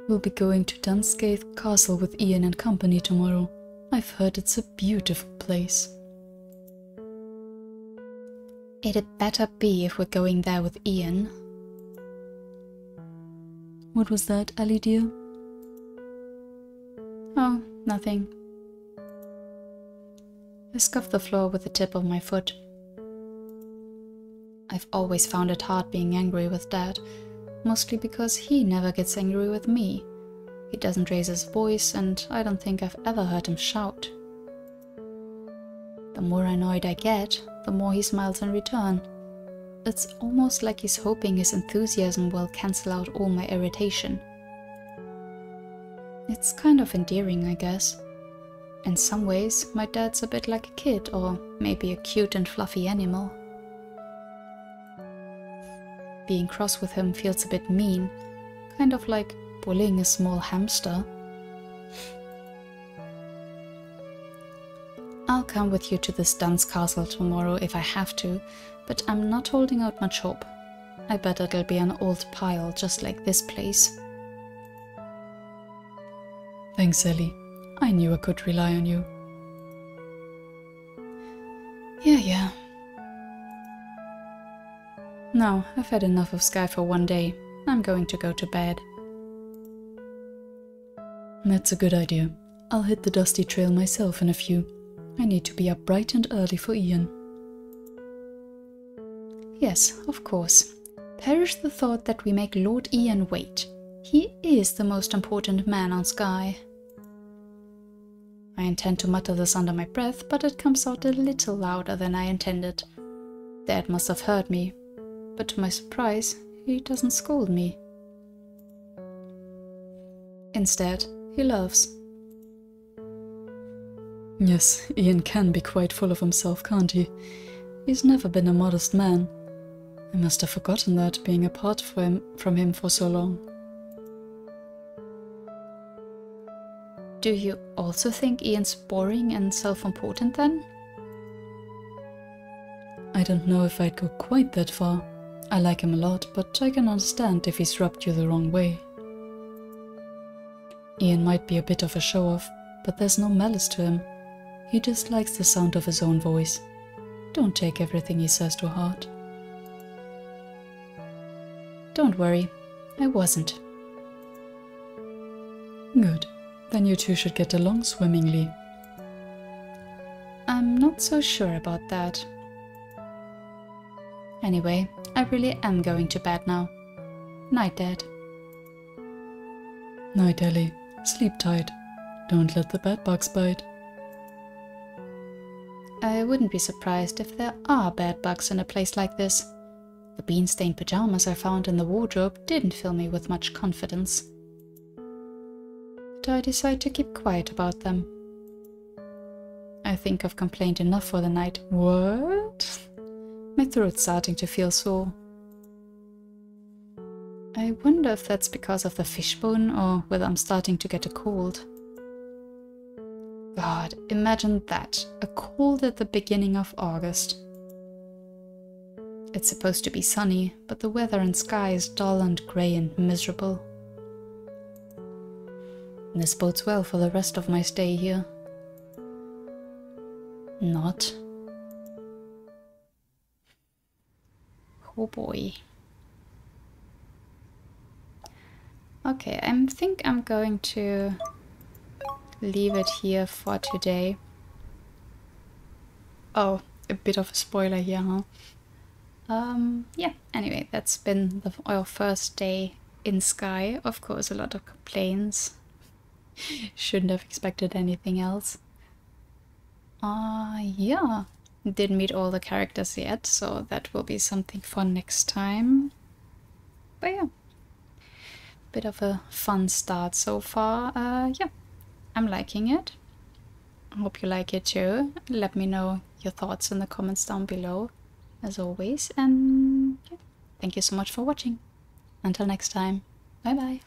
We'll be going to Skye Castle with Ian and company tomorrow. I've heard it's a beautiful place. It'd better be if we're going there with Ian. What was that, Ellie dear? Oh, nothing. I scuffed the floor with the tip of my foot. I've always found it hard being angry with Dad, mostly because he never gets angry with me. He doesn't raise his voice, and I don't think I've ever heard him shout. The more annoyed I get, the more he smiles in return. It's almost like he's hoping his enthusiasm will cancel out all my irritation. It's kind of endearing, I guess. In some ways, my dad's a bit like a kid, or maybe a cute and fluffy animal. Being cross with him feels a bit mean, kind of like bullying a small hamster. I'll come with you to this Dun's castle tomorrow if I have to, but I'm not holding out much hope. I bet it'll be an old pile just like this place. Thanks, Ellie. I knew I could rely on you. Yeah. No, I've had enough of Skye for one day. I'm going to go to bed. That's a good idea. I'll hit the dusty trail myself in a few. I need to be up bright and early for Ian. Yes, of course. Perish the thought that we make Lord Ian wait. He is the most important man on Skye. I intend to mutter this under my breath, but it comes out a little louder than I intended. Dad must have heard me, but to my surprise, he doesn't scold me. Instead, he laughs. Yes, Ian can be quite full of himself, can't he? He's never been a modest man. I must have forgotten that, being apart from him for so long. Do you also think Ian's boring and self-important then? I don't know if I'd go quite that far. I like him a lot, but I can understand if he's rubbed you the wrong way. Ian might be a bit of a show-off, but there's no malice to him. He just likes the sound of his own voice. Don't take everything he says to heart. Don't worry, I wasn't. Good. Then you two should get along swimmingly. I'm not so sure about that. Anyway, I really am going to bed now. Night, Dad. Night, Ellie. Sleep tight. Don't let the bed bugs bite. I wouldn't be surprised if there are bed bugs in a place like this. The bean-stained pajamas I found in the wardrobe didn't fill me with much confidence. But I decide to keep quiet about them. I think I've complained enough for the night. What? My throat's starting to feel sore. I wonder if that's because of the fishbone or whether I'm starting to get a cold. God, imagine that. A cold at the beginning of August. It's supposed to be sunny, but the weather in Skye is dull and grey and miserable. This bodes well for the rest of my stay here. Not. Oh boy. Okay, I think I'm going to leave it here for today. Oh, a bit of a spoiler here, huh? Yeah, anyway, that's been our first day in Skye. Of course, a lot of complaints. Shouldn't have expected anything else. Yeah, didn't meet all the characters yet, so that will be something for next time. But yeah, bit of a fun start so far. Yeah, I'm liking it. I hope you like it too. Let me know your thoughts in the comments down below, as always. And yeah, thank you so much for watching. Until next time, bye bye.